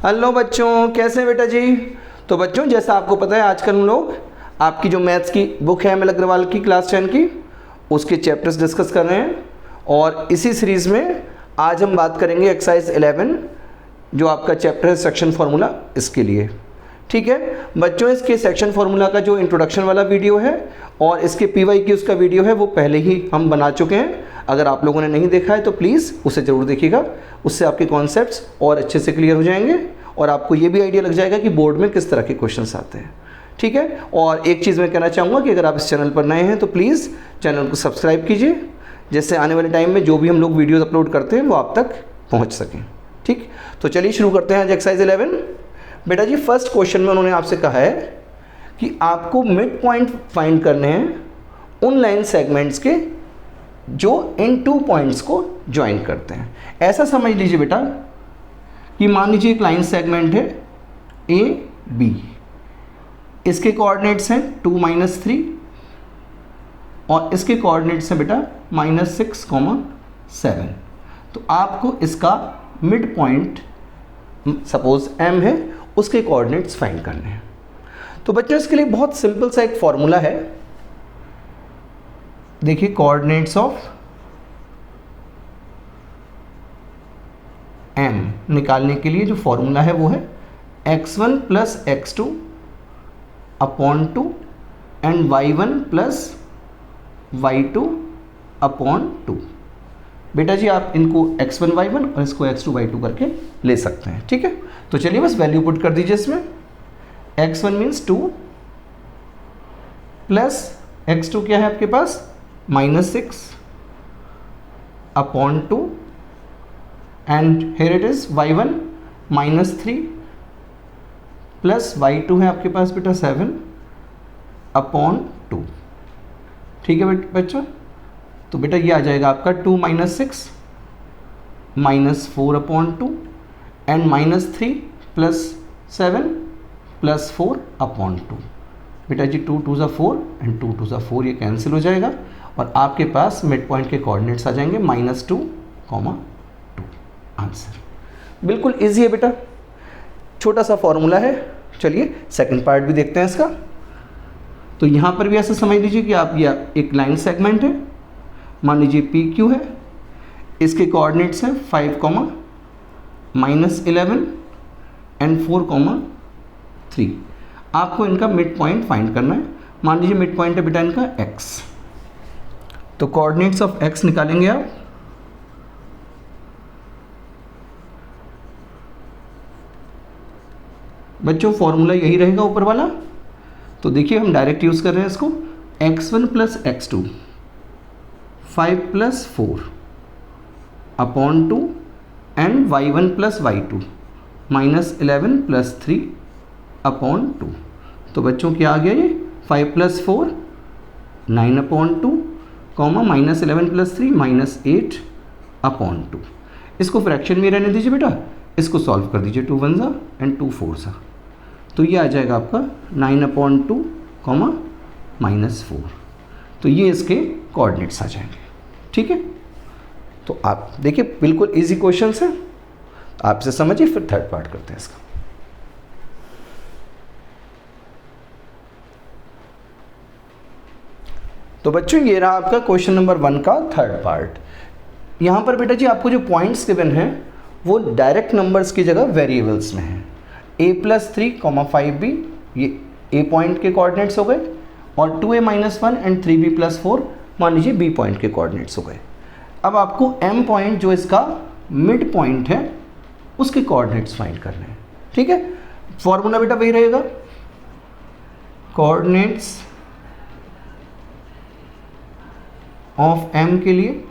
Hello बच्चों, कैसे हैं बेटा जी। तो बच्चों, जैसा आपको पता है आजकल हम लोग आपकी जो मैथ्स की बुक है एम.एल. अग्रवाल की क्लास 10 की, उसके चैप्टर्स डिस्कस कर रहे हैं। और इसी सीरीज़ में आज हम बात करेंगे एक्सरसाइज 11 जो आपका चैप्टर है सेक्शन फार्मूला, इसके लिए। ठीक है बच्चों, इसके सेक्शन फार्मूला का जो इंट्रोडक्शन वाला वीडियो है और इसके पीवाई की उसका वीडियो है वो पहले ही हम बना चुके हैं। अगर आप लोगों ने नहीं देखा है तो प्लीज़ उसे ज़रूर देखिएगा, उससे आपके कॉन्सेप्ट्स और अच्छे से क्लियर हो जाएंगे और आपको ये भी आइडिया लग जाएगा कि बोर्ड में किस तरह के क्वेश्चंस आते हैं। ठीक है, और एक चीज़ मैं कहना चाहूँगा कि अगर आप इस चैनल पर नए हैं तो प्लीज़ चैनल को सब्सक्राइब कीजिए, जिससे आने वाले टाइम में जो भी हम लोग वीडियोज़ अपलोड करते हैं वो आप तक पहुँच सकें। ठीक, तो चलिए शुरू करते हैं आज एक्सरसाइज 11। बेटा जी, फर्स्ट क्वेश्चन में उन्होंने आपसे कहा है कि आपको मिड पॉइंट फाइंड करने हैं उन लाइन सेगमेंट्स के जो इन 2 पॉइंट्स को ज्वाइन करते हैं। ऐसा समझ लीजिए बेटा कि मान लीजिए एक लाइन सेगमेंट है ए बी, इसके कोऑर्डिनेट्स हैं 2 - 3 और इसके कोऑर्डिनेट्स हैं बेटा -6, -7। तो आपको इसका मिड पॉइंट सपोज m है, उसके कोऑर्डिनेट्स फाइंड करने हैं। तो बच्चों इसके लिए बहुत सिंपल सा एक फॉर्मूला है। देखिए, कोऑर्डिनेट्स ऑफ m निकालने के लिए जो फॉर्मूला है वो है x1 + x2 upon 2 and y1 + y2 upon 2। बेटा जी, आप इनको x1 y1 और इसको x2 y2 करके ले सकते हैं। ठीक है, तो चलिए बस वैल्यू पुट कर दीजिए इसमें। x1 मीन्स 2 प्लस x2 क्या है आपके पास -6 upon 2 and here it is y1 -3 plus y2 है आपके पास बेटा 7 अपॉन 2। ठीक है बच्चों, तो बेटा ये आ जाएगा आपका 2 - 6 -4 अपॉन 2 एंड -3 + 7 + 4 अपॉन 2। बेटा जी 2 × 2 = 4 एंड 2 × 2 = 4, ये कैंसिल हो जाएगा और आपके पास मिड पॉइंट के कोऑर्डिनेट्स आ जाएंगे -2, 2। आंसर बिल्कुल इजी है बेटा, छोटा सा फॉर्मूला है। चलिए सेकंड पार्ट भी देखते हैं इसका। तो यहाँ पर भी ऐसा समझ लीजिए कि आप ये एक लाइन सेगमेंट है, मान लीजिए PQ है, इसके कोऑर्डिनेट्स हैं 5, -11 एंड 4, 3। आपको इनका मिड पॉइंट फाइंड करना है। मान लीजिए मिड पॉइंट है बेटा इनका x, तो कोऑर्डिनेट्स ऑफ x निकालेंगे आप। बच्चों फॉर्मूला यही रहेगा ऊपर वाला, तो देखिए हम डायरेक्ट यूज़ कर रहे हैं इसको। x1 + x2 5 + 4 upon 2 and y1 + y2 -11 + 3 upon 2। तो बच्चों क्या आ गया ये 5 + 4 9 अपॉन 2, -11 + 3 -8 अपॉन 2। इसको फ्रैक्शन में रहने दीजिए बेटा, इसको सॉल्व कर दीजिए। 2 × 1 एंड 2 × 4। तो ये आ जाएगा आपका 9 अपॉन 2, -4। तो ये इसके कोऑर्डिनेट्स आ जाएंगे। ठीक है, तो आप देखिए बिल्कुल इजी क्वेश्चन है, आप इसे समझिए। फिर थर्ड पार्ट करते हैं इसका। तो बच्चों ये रहा आपका क्वेश्चन नंबर 1 का थर्ड पार्ट। यहाँ पर बेटा जी आपको जो पॉइंट्स गिवन हैं वो डायरेक्ट नंबर्स की जगह वेरिएबल्स में हैं। a + 3, 5b ये a पॉइंट के कोऑर्डिनेट्स हो गए और 2a - 1 एंड 3b + 4 मान लीजिए b पॉइंट के कोऑर्डिनेट्स हो गए। अब आपको m पॉइंट जो इसका मिड पॉइंट है उसके कोऑर्डिनेट्स फाइंड करने हैं। ठीक है, फॉर्मूला बेटा वही रहेगा, कोऑर्डिनेट्स ऑफ m के लिए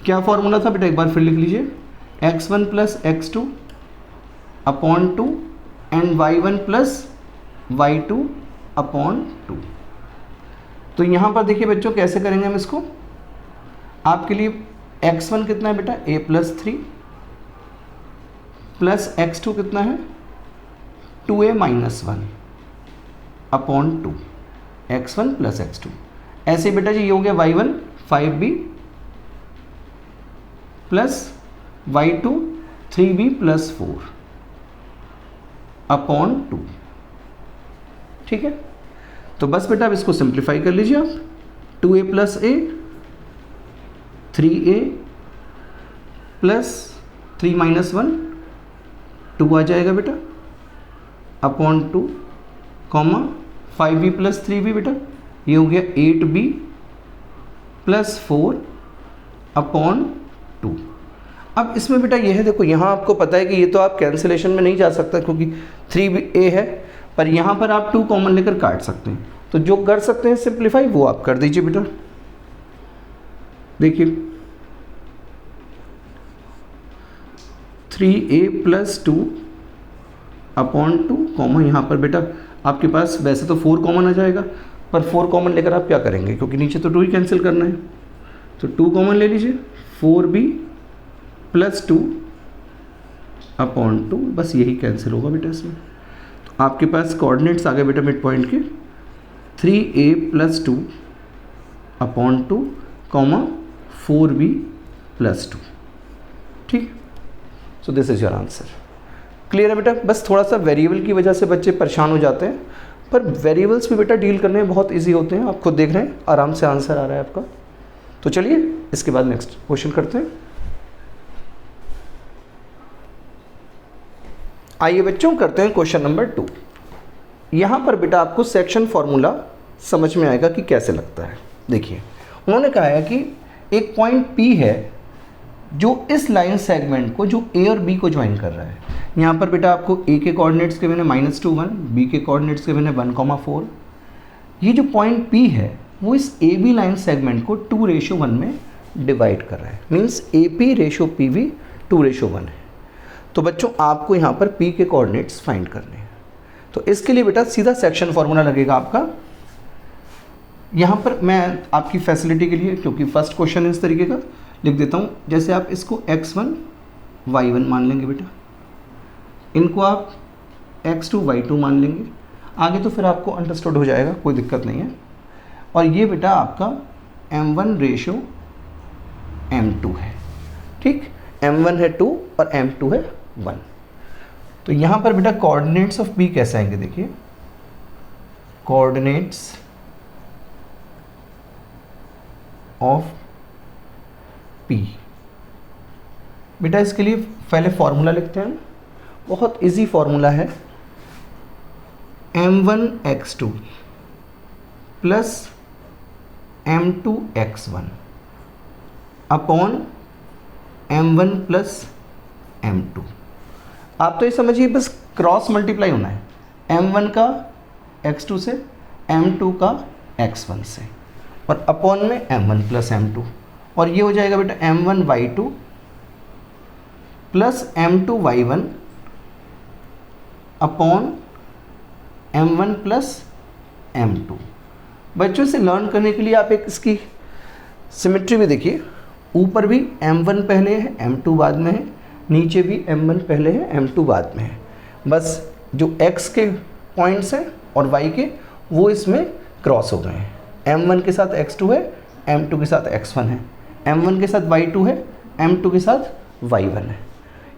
क्या फॉर्मूला था बेटा, एक बार फिर लिख लीजिए। x1 + x2 upon 2 and y1 + y2 upon 2। तो यहाँ पर देखिए बच्चों कैसे करेंगे हम इसको। आपके लिए x1 कितना है बेटा a + 3 प्लस x2 कितना है 2a - 1 अपॉन 2 x1 + x2। ऐसे बेटा जी ये हो गया y1 5b plus y2 3b + 4 upon 2। ठीक है, तो बस बेटा अब इसको सिंप्लीफाई कर लीजिए आप। 2a plus a 3a plus 3 minus 1 2 आ जाएगा बेटा, upon 2 comma 5b plus 3b बेटा, ये हो गया 8b प्लस 4 अपॉन 2। अब इसमें बेटा ये है, देखो यहाँ आपको पता है कि ये तो आप कैंसिलेशन में नहीं जा सकता क्योंकि 3a है, पर यहाँ पर आप 2 कॉमन लेकर काट सकते हैं। तो जो कर सकते हैं सिंप्लीफाई वो आप कर दीजिए बेटा। देखिए 3a प्लस 2 अपॉन 2 कॉमा यहाँ पर बेटा आपके पास वैसे तो 4 कॉमन आ जाएगा, पर 4 कॉमन लेकर आप क्या करेंगे, क्योंकि नीचे तो 2 ही कैंसिल करना है, तो 2 कॉमन ले लीजिए। 4b प्लस 2 अपॉन 2, बस यही कैंसिल होगा बेटा इसमें। तो आपके पास कोऑर्डिनेट्स आ गए बेटा मिड पॉइंट के 3a plus 2 upon 2 comma 4b plus 2। ठीक, so this is your answer. Clear है बेटा? बस थोड़ा सा वेरिएबल की वजह से बच्चे परेशान हो जाते हैं, पर वेरिएबल्स भी बेटा डील करने में बहुत इजी होते हैं। आप खुद देख रहे हैं आराम से आंसर आ रहा है आपका। तो चलिए इसके बाद नेक्स्ट क्वेश्चन करते हैं। आइए बच्चों करते हैं क्वेश्चन नंबर 2। यहाँ पर बेटा आपको सेक्शन फॉर्मूला समझ में आएगा कि कैसे लगता है। देखिए उन्होंने कहा है कि एक पॉइंट P है जो इस लाइन सेगमेंट को, जो A और B को ज्वाइन कर रहा है। यहाँ पर बेटा आपको A के कोऑर्डिनेट्स के बने -2 1, B के कोऑर्डिनेट्स के बने 1,4। ये जो पॉइंट P है वो इस AB लाइन सेगमेंट को 2:1 में डिवाइड कर रहा है, मीन्स AP रेशो PV 2:1 है। तो बच्चों आपको यहाँ पर P के कोऑर्डिनेट्स फाइंड करने हैं। तो इसके लिए बेटा सीधा सेक्शन फॉर्मूला लगेगा आपका। यहाँ पर मैं आपकी फैसिलिटी के लिए, क्योंकि फर्स्ट क्वेश्चन इस तरीके का लिख देता हूँ, जैसे आप इसको x1 y1 मान लेंगे बेटा, इनको आप x2 y2 मान लेंगे, आगे तो फिर आपको अंडरस्टूड हो जाएगा, कोई दिक्कत नहीं है। और ये बेटा आपका m1 रेशो m2 है। ठीक, m1 है 2 और m2 है 1। तो यहाँ पर बेटा कोऑर्डिनेट्स ऑफ P कैसे आएंगे, देखिए कोऑर्डिनेट्स ऑफ P बेटा, इसके लिए पहले फॉर्मूला लिखते हैं। बहुत इजी फॉर्मूला है, m1x2 plus m2x1 upon m1 plus m2। आप तो ये समझिए बस क्रॉस मल्टीप्लाई होना है, m1 का x2 से, m2 का x1 से, और अपॉन में m1 प्लस m2, और ये हो जाएगा बेटा m1y2 plus m2y1 upon m1 plus m2। बच्चों से लर्न करने के लिए आप एक इसकी सिमेट्री भी देखिए, ऊपर भी m1 पहले है m2 बाद में है, नीचे भी m1 पहले है m2 बाद में है। बस जो x के पॉइंट्स हैं और y के वो इसमें क्रॉस हो गए हैं। m1 के साथ x2 है, m2 के साथ x1 है, m1 के साथ y2 है, m2 के साथ y1 है।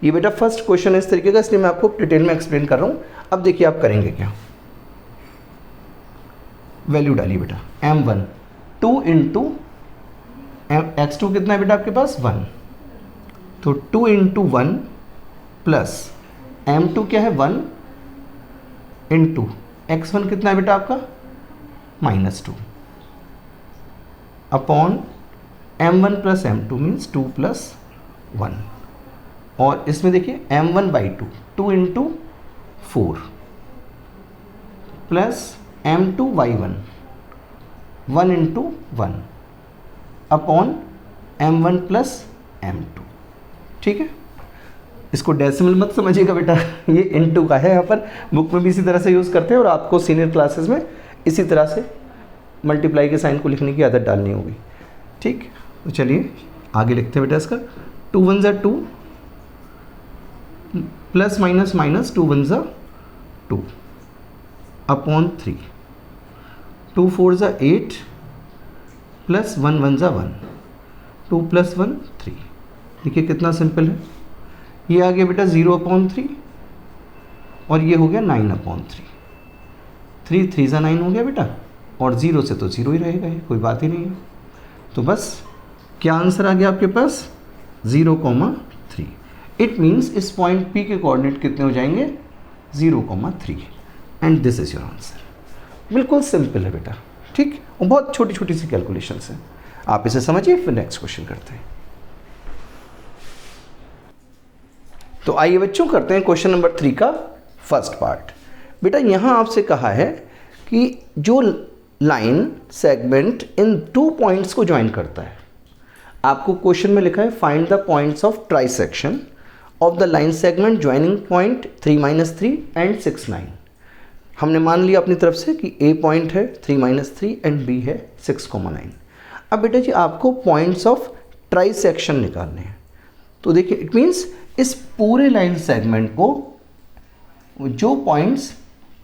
ये बेटा फर्स्ट क्वेश्चन है इस तरीके का, इसलिए मैं आपको डिटेल में एक्सप्लेन कर रहा हूँ। अब देखिए आप करेंगे क्या, वैल्यू डालिए बेटा m1 2 इंटू x2 कितना है बेटा आपके पास 1, तो 2 इंटू 1 प्लस m2 क्या है 1 इंटू x1 कितना है बेटा आपका -2 upon m1 plus m2 means 2 plus 1, और इसमें देखिए m1/2 2 into 4 plus m2y1 1 into 1 upon m1 plus m2। ठीक है, इसको डेसिमल मत समझिएगा बेटा, ये इंटू का है, यहाँ पर बुक में भी इसी तरह से यूज़ करते हैं, और आपको सीनियर क्लासेस में इसी तरह से मल्टीप्लाई के साइन को लिखने की आदत डालनी होगी। ठीक, तो चलिए आगे लिखते हैं बेटा इसका 2 1 ज़ा 2 प्लस माइनस माइनस 2 1 ज़ा 2 अपॉन 3, 2 4 ज़ा 8 प्लस 1 1 ज़ा 1, 2 प्लस 1 3। देखिए कितना सिंपल है, ये आ गया बेटा 0/3 और ये हो गया 9/3, 3 3 ज़ा 9 हो गया बेटा, और 0 से तो 0 ही रहेगा, ये कोई बात ही नहीं है। तो बस क्या आंसर आ गया आपके पास, 0,3। इट मीन्स इस पॉइंट P के कोऑर्डिनेट कितने हो जाएंगे, 0,3, and this is your answer. बिल्कुल सिंपल है बेटा, ठीक, और बहुत छोटी छोटी सी कैलकुलेशंस हैं, आप इसे समझिए, फिर नेक्स्ट क्वेश्चन करते हैं। तो आइए बच्चों करते हैं क्वेश्चन नंबर 3 का फर्स्ट पार्ट। बेटा यहाँ आपसे कहा है कि जो लाइन सेगमेंट इन 2 पॉइंट्स को ज्वाइन करता है, आपको क्वेश्चन में लिखा है find the points of trisection of the line segment joining point 3-3 and 6-9। हमने मान लिया अपनी तरफ से कि A पॉइंट है 3-3 एंड B है 6,9। अब बेटा जी आपको पॉइंट्स ऑफ ट्राइसेक्शन निकालने हैं। तो देखिए इट मीन्स इस पूरे लाइन सेगमेंट को जो पॉइंट्स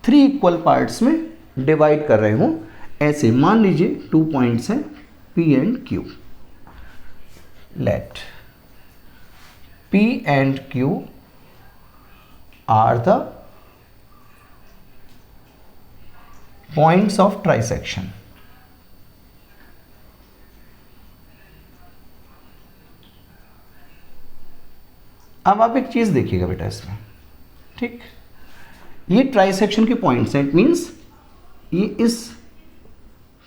3 इक्वल पार्ट्स में डिवाइड कर रहे हो, ऐसे मान लीजिए 2 पॉइंट्स हैं P and Q। Let P and Q are the points of trisection. अब आप एक चीज देखिएगा बेटा इसमें, ठीक, ये ट्राइसेक्शन के पॉइंट्स हैं। इट मीन्स ये इस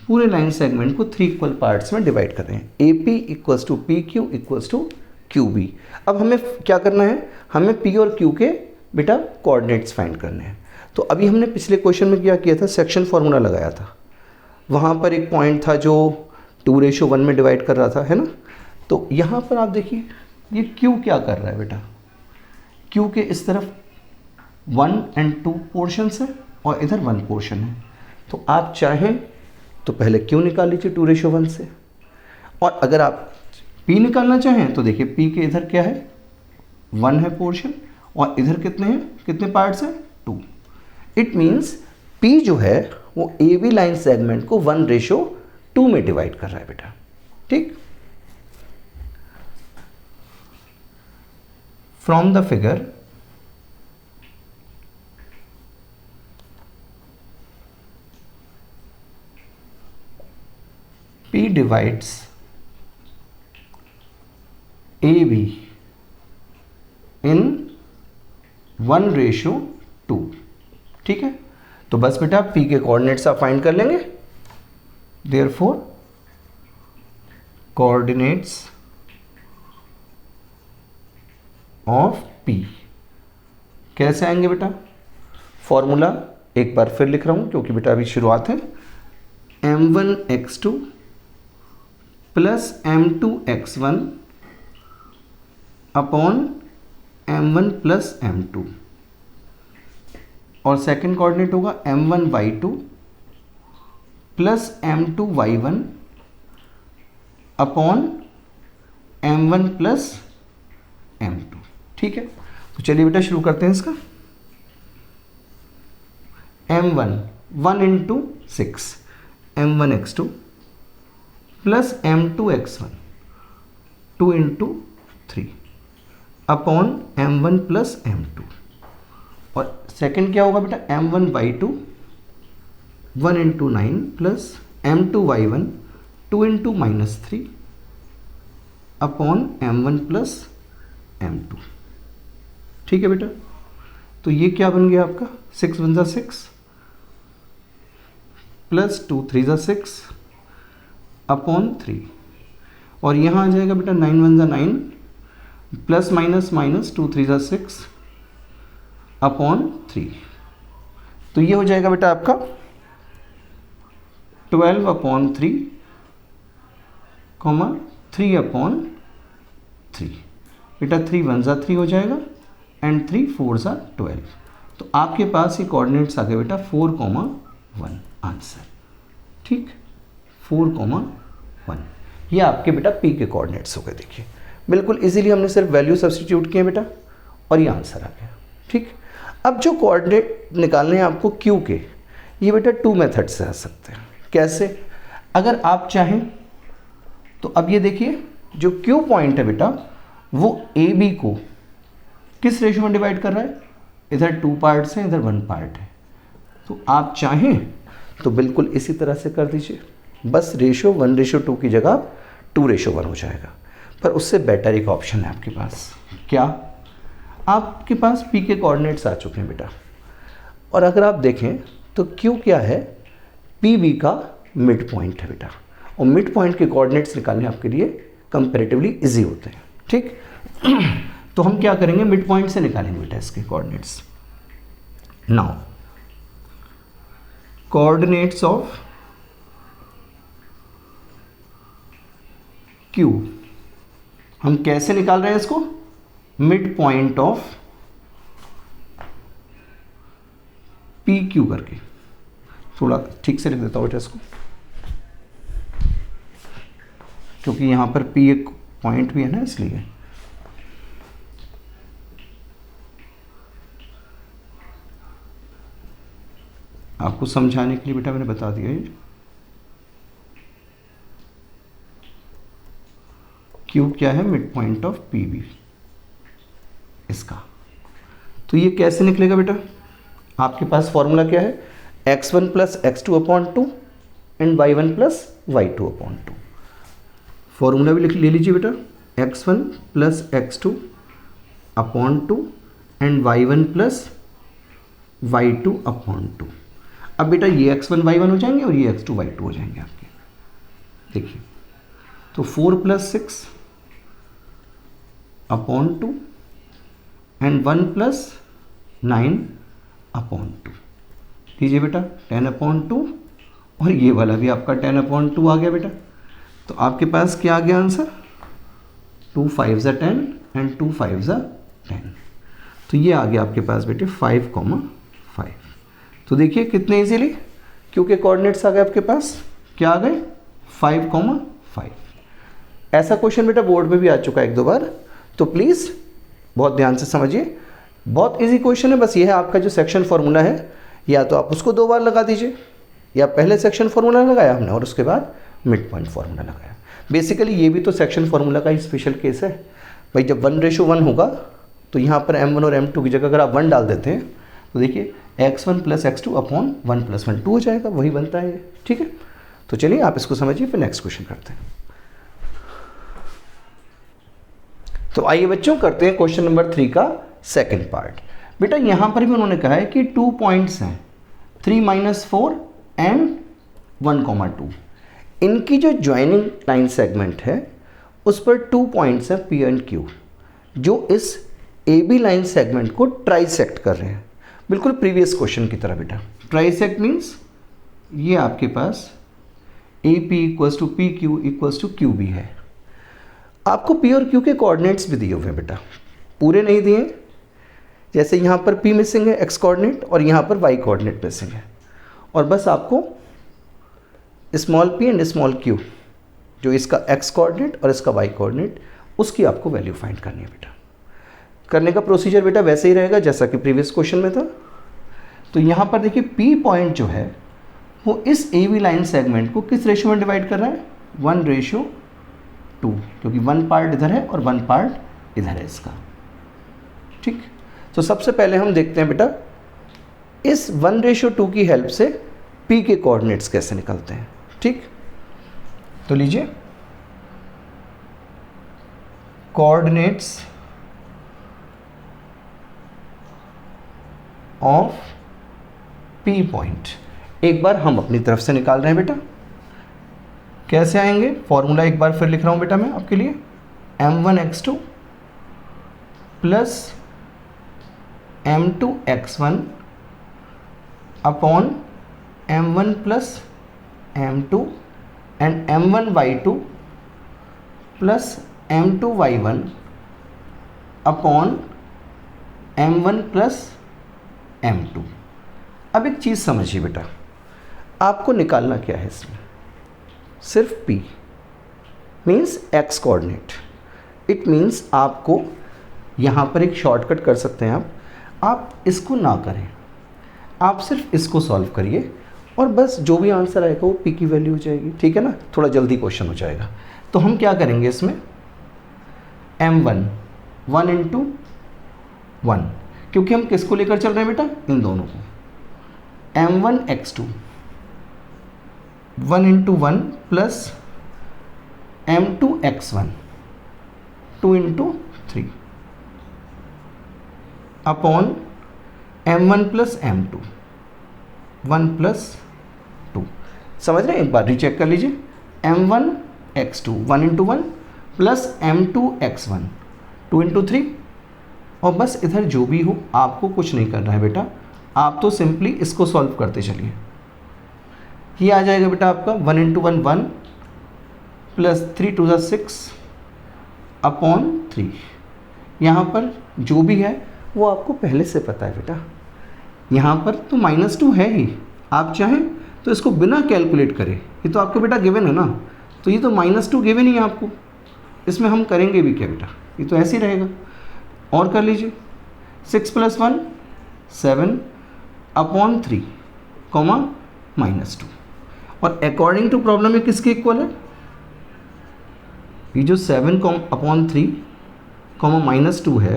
पूरे लाइन सेगमेंट को 3 इक्वल पार्ट्स में डिवाइड कर रहे हैं। AP equals to PQ equals to QB। अब हमें क्या करना है, हमें P और Q के बेटा कोऑर्डिनेट्स फाइंड करने हैं। तो अभी हमने पिछले क्वेश्चन में क्या किया था, सेक्शन फार्मूला लगाया था। वहाँ पर एक पॉइंट था जो 2:1 में डिवाइड कर रहा था, है ना। तो यहाँ पर आप देखिए ये Q क्या कर रहा है बेटा, Q के इस तरफ 1 and 2 पोर्शंस है और इधर 1 पोर्शन है। तो आप चाहें तो पहले Q निकाल लीजिए 2:1 से, और अगर आप P निकालना चाहें तो देखिए P के इधर क्या है, 1 है पोर्शन, और इधर कितने हैं, कितने पार्ट्स हैं, 2। इट मीन्स P जो है वो AB लाइन सेगमेंट को 1:2 में डिवाइड कर रहा है बेटा, ठीक। From the figure P divides AB in 1:2, ठीक है। तो बस बेटा P के कोऑर्डिनेट्स आप फाइंड कर लेंगे। देयरफॉर कोऑर्डिनेट्स ऑफ P कैसे आएंगे बेटा, फॉर्मूला एक बार फिर लिख रहा हूं क्योंकि बेटा अभी शुरुआत है। m1x2 plus m2x1 upon m1 plus m2, और सेकंड कोऑर्डिनेट होगा m1y2 plus m2y1 upon m1 plus m2, ठीक है। तो चलिए बेटा शुरू करते हैं इसका। m1 1 into 6 m1x2 plus m2x1 2 into 3 upon m1 plus m2, और सेकंड क्या होगा बेटा m1y2 1 into 9 plus m2y1 2 into -3 upon m1 plus m2, ठीक है बेटा। तो ये क्या बन गया आपका, 6 1 6 प्लस 2 3 6 अपॉन 3, और यहाँ आ जाएगा बेटा 9 1 9 प्लस माइनस माइनस 2 3 6 अपॉन 3। तो ये हो जाएगा बेटा आपका 12/3 3 अपॉन 3। बेटा 3 1 3 हो जाएगा एंड 3 4 12। तो आपके पास ये कोऑर्डिनेट्स आ गए बेटा 4,1 आंसर, ठीक, 4,1। ये आपके बेटा P के कोऑर्डिनेट्स हो गए। देखिए बिल्कुल इजीली हमने सिर्फ वैल्यू सब्स्टिट्यूट किए बेटा और ये आंसर आ गया, ठीक। अब जो कोऑर्डिनेट निकालने हैं आपको Q के, ये बेटा 2 मेथड से आ सकते हैं। कैसे, अगर आप चाहें तो अब ये देखिए जो Q पॉइंट है बेटा वो AB को किस रेशियो में डिवाइड कर रहा है, इधर 2 पार्ट्स हैं, इधर 1 पार्ट है। तो आप चाहें तो बिल्कुल इसी तरह से कर दीजिए, बस रेशो 1:2 की जगह 2:1 हो जाएगा। पर उससे बेटर एक ऑप्शन है आपके पास, क्या? आपके पास पी के कोऑर्डिनेट्स आ चुके हैं बेटा, और अगर आप देखें तो क्यू क्या है? पी बी का मिड पॉइंट है बेटा, और मिड पॉइंट के कोऑर्डिनेट्स निकालने आपके लिए कंपैरेटिवली इजी होते हैं, ठीक। तो हम क्या करेंगे, मिड पॉइंट से निकालेंगे बेटा इसके coordinates. Now coordinates of Q हम कैसे निकाल रहे हैं इसको? Mid point of P Q करके। थोड़ा ठीक से लिख देता हूँ बेटा इसको, क्योंकि यहाँ पर पी एक पॉइंट भी है ना, इसलिए। आपको समझाने के लिए बेटा मैंने बता दिया ये। क्यू क्या है? Mid point of P B इसका। तो ये कैसे निकलेगा बेटा? आपके पास फॉर्मूला क्या है? x1 plus x2/2 and y1 plus y2/2। Formula भी ले लीजिए बेटा, x1 plus x2/2 and y1 plus y2/2। अब बेटा ये x1 y1 हो जाएंगे और ये x2 y2 हो जाएंगे आपके। देखिए, तो 4 प्लस 6/2 एंड 1 प्लस 9/2। लीजिए बेटा 10/2, और ये वाला भी आपका 10/2 आ गया बेटा। तो आपके पास क्या आ गया आंसर? 2 5 10 एंड 2 5 10। तो ये आ गया आपके पास बेटे 5,5। तो देखिए कितने इजीली क्योंकि कोऑर्डिनेट्स आ गए आपके पास, क्या आ गए? 5,5। ऐसा क्वेश्चन बेटा बोर्ड में भी आ चुका है 1-2 बार, तो प्लीज़ बहुत ध्यान से समझिए। बहुत इजी क्वेश्चन है, बस ये है आपका जो सेक्शन फार्मूला है, या तो आप उसको 2 बार लगा दीजिए, या पहले सेक्शन फार्मूला लगाया हमने और उसके बाद मिड पॉइंट फार्मूला लगाया। बेसिकली ये भी तो सेक्शन फार्मूला का ही स्पेशल केस है भाई। जब 1:1 होगा तो यहाँ पर m1 और m2 की जगह अगर आप 1 डाल देते हैं तो देखिए x1 प्लस x2/1 प्लस 1 2 हो जाएगा, वही बनता है ये, ठीक है। तो चलिए आप इसको समझिए, फिर नेक्स्ट क्वेश्चन करते हैं। तो आइए बच्चों करते हैं क्वेश्चन नंबर 3 का सेकंड पार्ट। बेटा यहाँ पर भी उन्होंने कहा है कि 2 पॉइंट्स हैं 3 - 4 एंड 1,2। इनकी जो ज्वाइनिंग लाइन सेगमेंट है उस पर 2 पॉइंट्स हैं P एंड Q, जो इस AB लाइन सेगमेंट को ट्राइसेक्ट कर रहे हैं, बिल्कुल प्रीवियस क्वेश्चन की तरह बेटा। ट्राइसेक्ट मीन्स ये आपके पास AP = PQ = QB है। आपको P और Q के कोऑर्डिनेट्स भी दिए हुए हैं बेटा, पूरे नहीं दिए। जैसे यहाँ पर P मिसिंग है x कोऑर्डिनेट, और यहाँ पर y कोऑर्डिनेट मिसिंग है, और बस आपको small p and small q, जो इसका x कोऑर्डिनेट और इसका y कोऑर्डिनेट, उसकी आपको वैल्यू फाइंड करनी है बेटा। करने का प्रोसीजर बेटा वैसे ही रहेगा जैसा कि प्रीवियस क्वेश्चन में था। तो यहाँ पर देखिए P पॉइंट जो है वो इस AB लाइन सेगमेंट को किस रेशियो में डिवाइड कर रहा है? 1:2, क्योंकि 1 पार्ट इधर है और 1 पार्ट इधर है इसका, ठीक। तो सबसे पहले हम देखते हैं बेटा इस 1:2 की हेल्प से P के कोऑर्डिनेट्स कैसे निकलते हैं, ठीक। तो लीजिए कोऑर्डिनेट्स ऑफ P पॉइंट एक बार हम अपनी तरफ से निकाल रहे हैं बेटा। कैसे आएंगे? फॉर्मूला एक बार फिर लिख रहा हूं बेटा मैं आपके लिए, m1x2 plus m2x1 upon m1 plus m2 and m1y2 plus m2y1 upon m1 plus m2। अब एक चीज़ समझिए बेटा, आपको निकालना क्या है इसमें? सिर्फ P means x coordinate. It means आपको यहाँ पर एक शॉर्टकट कर सकते हैं आप इसको ना करें, आप सिर्फ इसको सॉल्व करिए और बस जो भी आंसर आएगा वो P की वैल्यू हो जाएगी, ठीक है ना। थोड़ा जल्दी क्वेश्चन हो जाएगा। तो हम क्या करेंगे इसमें, m1 1 × 1, क्योंकि हम किसको लेकर चल रहे हैं बेटा, इन दोनों को, m1x2 1 into 1 plus m2x1 2 into 3 upon m1 plus m2 1 plus 2। समझ रहे हैं, एक बार रीचेक कर लीजिए, m1x2 1 into 1 plus m2x1 2 into 3, और बस इधर जो भी हो आपको कुछ नहीं करना है बेटा, आप तो सिंपली इसको सॉल्व करते चलिए। ये आ जाएगा बेटा आपका 1 into 1 1 plus 3 to the 6 upon 3। यहाँ पर जो भी है वो आपको पहले से पता है बेटा, यहाँ पर तो -2 है ही, आप चाहें तो इसको बिना कैलकुलेट करें, ये तो आपको बेटा गिवन है ना, तो ये तो -2 गिवन ही है आपको, इसमें हम करेंगे भी क्या बेटा, ये तो ऐसे ही रहेगा। और कर लीजिए 6 + 1 7 अपॉन 3 कॉमा -2, और अकॉर्डिंग टू प्रॉब्लम में किसके इक्वल है, ये जो 7 अपॉन 3 कॉमा -2 है,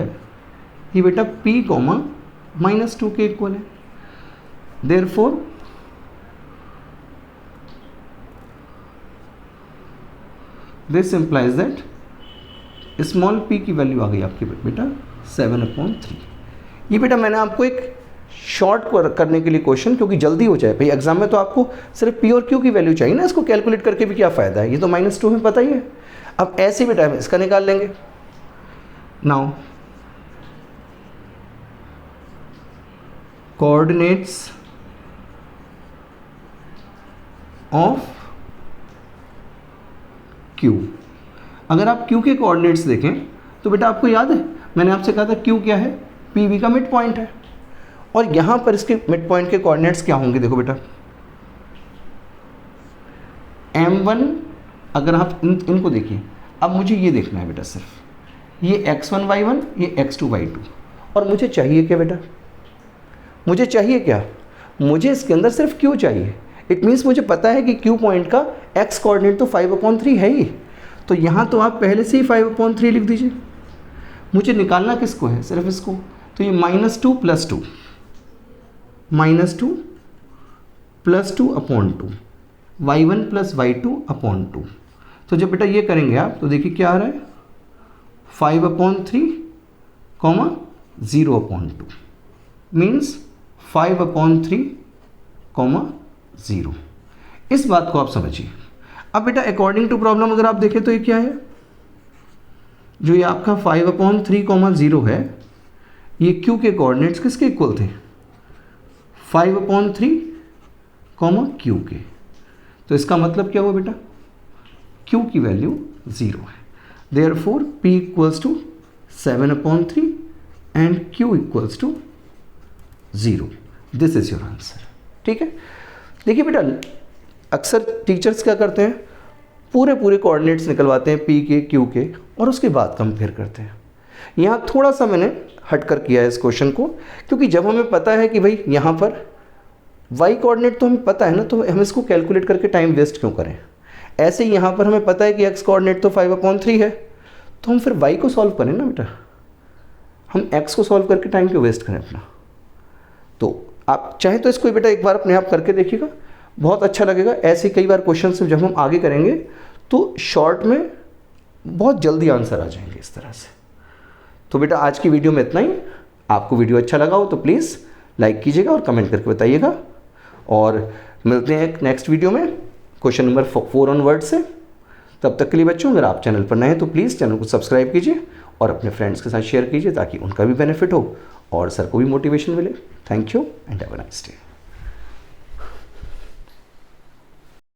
ये बेटा p कॉमा -2 के इक्वल है। Therefore this implies that small p की वैल्यू आ गई आपकी बेटा 7/3। ये बेटा मैंने आपको एक शॉर्ट करने के लिए क्वेश्चन, क्योंकि जल्दी हो जाए भाई एग्जाम में, तो आपको सिर्फ p और q की वैल्यू चाहिए ना, इसको कैलकुलेट करके भी क्या फ़ायदा है, ये तो -2 में पता ही है। अब ऐसे बेटा हम इसका निकाल लेंगे। नाउ कोऑर्डिनेट्स ऑफ q, अगर आप q के कोऑर्डिनेट्स देखें तो बेटा आपको याद है मैंने आपसे कहा था q क्या है, pb का मिड पॉइंट है, और यहाँ पर इसके मिड पॉइंट के कोऑर्डिनेट्स क्या होंगे, देखो बेटा m1, अगर आप इनको देखिए, अब मुझे ये देखना है बेटा सिर्फ ये x1 y1 ये x2 y2, और मुझे चाहिए क्या बेटा, मुझे चाहिए क्या, मुझे इसके अंदर सिर्फ q चाहिए। इट मीन्स मुझे पता है कि q पॉइंट का x कोऑर्डिनेट तो 5/3 है ही, तो यहाँ तो आप पहले से ही 5/3 लिख दीजिए। मुझे निकालना किसको है, सिर्फ इसको, तो ये -2 + 2 -2 + 2 अपॉन 2 y1 + y2 अपॉन 2। तो जब बेटा ये करेंगे आप तो देखिए क्या आ रहा है 5/3 0/2 मीन्स 5/3 0। इस बात को आप समझिए। अब बेटा अकॉर्डिंग टू प्रॉब्लम अगर आप देखें तो ये क्या है, जो ये आपका 5/3 0 है, ये q के कोऑर्डिनेट्स किसके इक्वल थे, 5/3 q के। तो इसका मतलब क्या हुआ बेटा, q की वैल्यू 0 है, therefore p = 7/3 and q = 0। This is your answer. ठीक है, देखिए बेटा अक्सर टीचर्स क्या करते हैं, पूरे कोऑर्डिनेट्स निकलवाते हैं p के q के, और उसके बाद कंपेयर करते हैं। यहाँ थोड़ा सा मैंने हटकर किया है इस क्वेश्चन को, क्योंकि जब हमें पता है कि भाई यहाँ पर y कोऑर्डिनेट तो हमें पता है ना, तो हम इसको कैलकुलेट करके टाइम वेस्ट क्यों करें। ऐसे ही यहाँ पर हमें पता है कि x कोऑर्डिनेट तो 5/3 है, तो हम फिर y को सॉल्व करें ना बेटा, हम x को सॉल्व करके टाइम क्यों वेस्ट करें अपना। तो आप चाहे तो इसको बेटा एक बार अपने आप करके देखिएगा, बहुत अच्छा लगेगा। ऐसे कई बार क्वेश्चन से जब हम आगे करेंगे तो शॉर्ट में बहुत जल्दी आंसर आ जाएंगे इस तरह से। तो बेटा आज की वीडियो में इतना ही। आपको वीडियो अच्छा लगा हो तो प्लीज़ लाइक कीजिएगा और कमेंट करके बताइएगा, और मिलते हैं एक नेक्स्ट वीडियो में क्वेश्चन नंबर 4 ऑनवर्ड से। तब तक के लिए बच्चों, अगर आप चैनल पर नए हैं तो प्लीज़ चैनल को सब्सक्राइब कीजिए और अपने फ्रेंड्स के साथ शेयर कीजिए, ताकि उनका भी बेनिफिट हो और सर को भी मोटिवेशन मिले। Thank you and have a nice day.